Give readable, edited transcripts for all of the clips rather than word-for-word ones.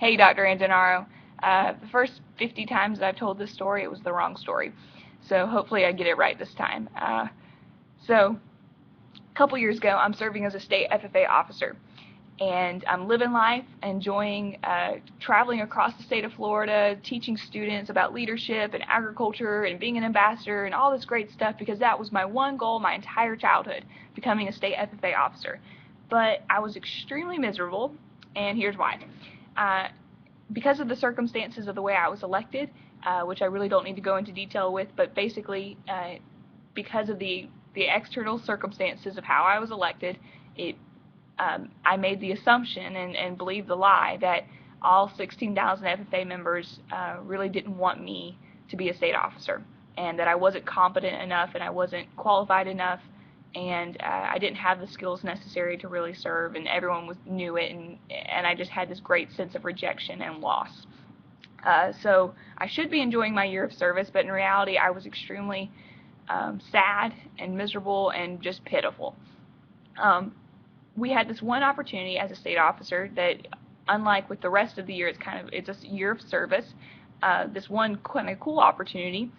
Hey, Dr. Angenaro. The first 50 times that I've told this story, it was the wrong story. So hopefully I get it right this time. So a couple years ago, I'm serving as a state FFA officer. And I'm living life, enjoying traveling across the state of Florida, teaching students about leadership and agriculture and being an ambassador and all this great stuff, because that was my one goal my entire childhood, becoming a state FFA officer. But I was extremely miserable, and here's why. Because of the circumstances of the way I was elected, which I really don't need to go into detail with, but basically because of the external circumstances of how I was elected, I made the assumption and believed the lie that all 16,000 FFA members really didn't want me to be a state officer, and that I wasn't competent enough and I wasn't qualified enough, and I didn't have the skills necessary to really serve, and everyone knew it, and I just had this great sense of rejection and loss. So I should be enjoying my year of service, but in reality I was extremely sad and miserable and just pitiful. We had this one opportunity as a state officer that, unlike with the rest of the year, it's a year of service. This one kind of cool opportunity,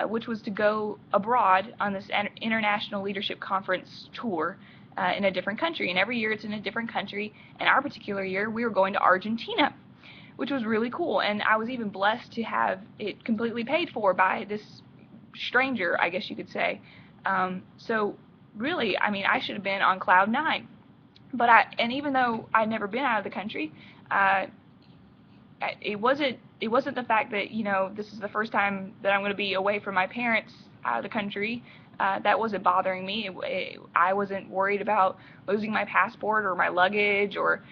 which was to go abroad on this international leadership conference tour in a different country. And every year it's in a different country. And our particular year, we were going to Argentina, which was really cool. And I was even blessed to have it completely paid for by this stranger, I guess you could say. So really, I mean, I should have been on cloud nine. But even though I'd never been out of the country, it wasn't the fact that, you know, this is the first time that I'm going to be away from my parents out of the country. That wasn't bothering me. I wasn't worried about losing my passport or my luggage or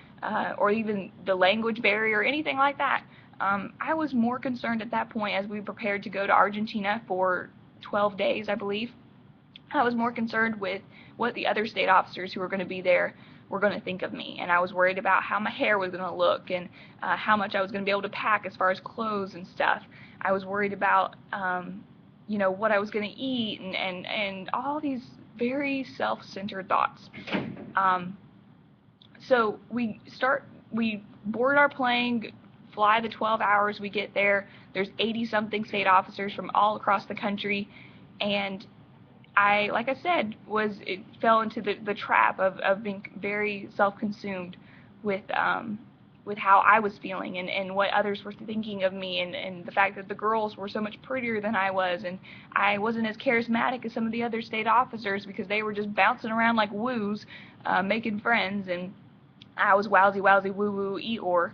even the language barrier or anything like that. I was more concerned at that point, as we prepared to go to Argentina for 12 days, I believe. I was more concerned with what the other state officers who were going to be there were going to think of me, and I was worried about how my hair was going to look and how much I was going to be able to pack as far as clothes and stuff. I was worried about you know, what I was going to eat and all these very self-centered thoughts. So we board our plane, fly the 12 hours, we get there. There's 80-something state officers from all across the country, and I, like I said, it fell into the trap of being very self-consumed with how I was feeling and what others were thinking of me, and the fact that the girls were so much prettier than I was, and I wasn't as charismatic as some of the other state officers because they were just bouncing around like woos, making friends, and I was wowsy woo woo Eeyore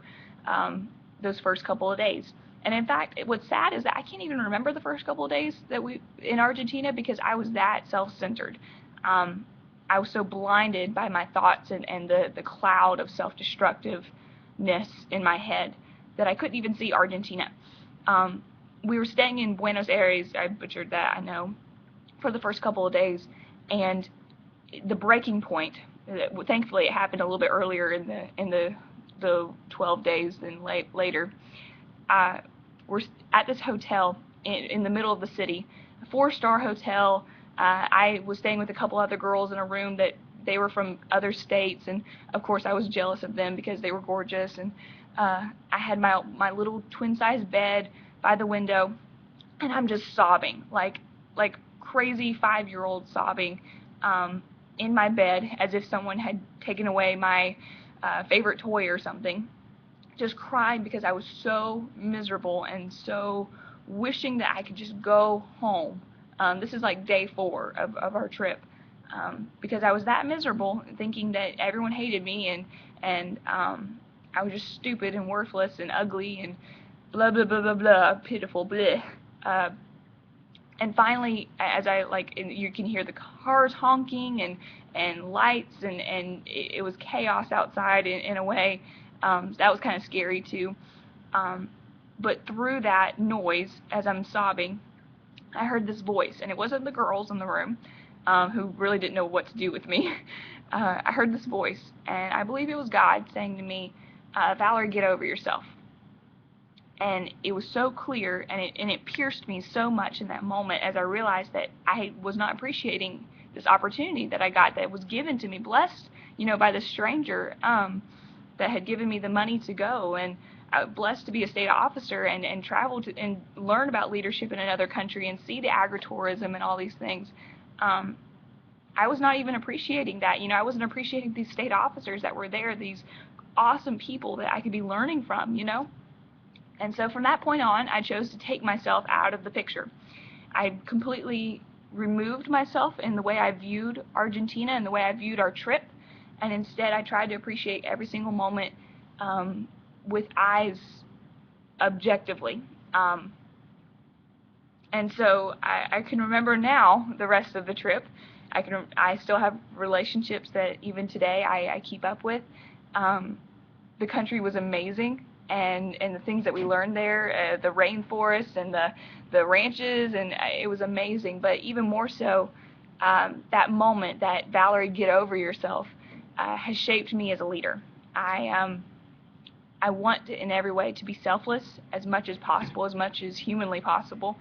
those first couple of days. And in fact, what's sad is that I can't even remember the first couple of days that in Argentina, because I was that self-centered. I was so blinded by my thoughts and the cloud of self-destructiveness in my head that I couldn't even see Argentina. We were staying in Buenos Aires, I butchered that, I know, for the first couple of days, and the breaking point, thankfully it happened a little bit earlier in the 12 days than later. We're at this hotel in the middle of the city, a 4-star hotel. I was staying with a couple other girls in a room that they were from other states, and of course I was jealous of them because they were gorgeous, and I had my little twin-size bed by the window, and I'm just sobbing, like crazy 5-year-old sobbing in my bed, as if someone had taken away my favorite toy or something. Just cried because I was so miserable and so wishing that I could just go home. This is like day 4 of our trip, because I was that miserable, thinking that everyone hated me and I was just stupid and worthless and ugly and blah blah blah blah blah, pitiful bleh. And finally, as you can hear the cars honking and lights, and it was chaos outside in a way. That was kind of scary too. But through that noise, as I'm sobbing, I heard this voice, and it wasn't the girls in the room who really didn't know what to do with me. I heard this voice, and I believe it was God saying to me, Valerie, get over yourself. And it was so clear, and it pierced me so much in that moment as I realized that I was not appreciating this opportunity that I got, that was given to me, blessed, you know, by this stranger that had given me the money to go. And blessed to be a state officer and travel to and learn about leadership in another country and see the agritourism and all these things. I was not even appreciating that. You know, I wasn't appreciating these state officers that were there, these awesome people that I could be learning from, you know. And so from that point on, I chose to take myself out of the picture. I completely removed myself in the way I viewed Argentina and the way I viewed our trip, and instead I tried to appreciate every single moment with eyes objectively. And so I can remember now the rest of the trip. I still have relationships that even today I keep up with. The country was amazing, and the things that we learned there, the rainforest and the ranches, and it was amazing. But even more so, that moment, that Valerie, get over yourself, has shaped me as a leader. I want to, in every way, to be selfless as much as possible, as much as humanly possible,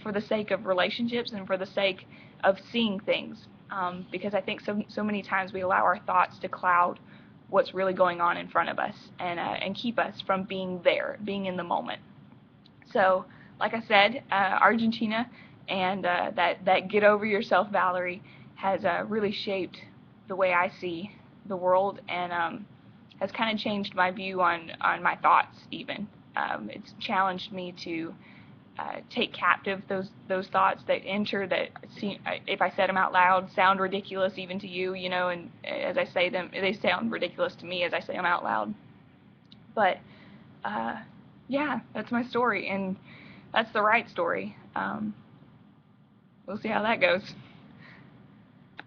for the sake of relationships and for the sake of seeing things, because I think so many times we allow our thoughts to cloud what's really going on in front of us and keep us from being there, being in the moment. So, like I said, Argentina and that get over yourself, Valerie, has really shaped the way I see the world, and has kind of changed my view on my thoughts even. It's challenged me to take captive those thoughts that enter, that seem, if I said them out loud, sound ridiculous even to you, you know, and as I say them, they sound ridiculous to me as I say them out loud. But yeah, that's my story, and that's the right story. We'll see how that goes.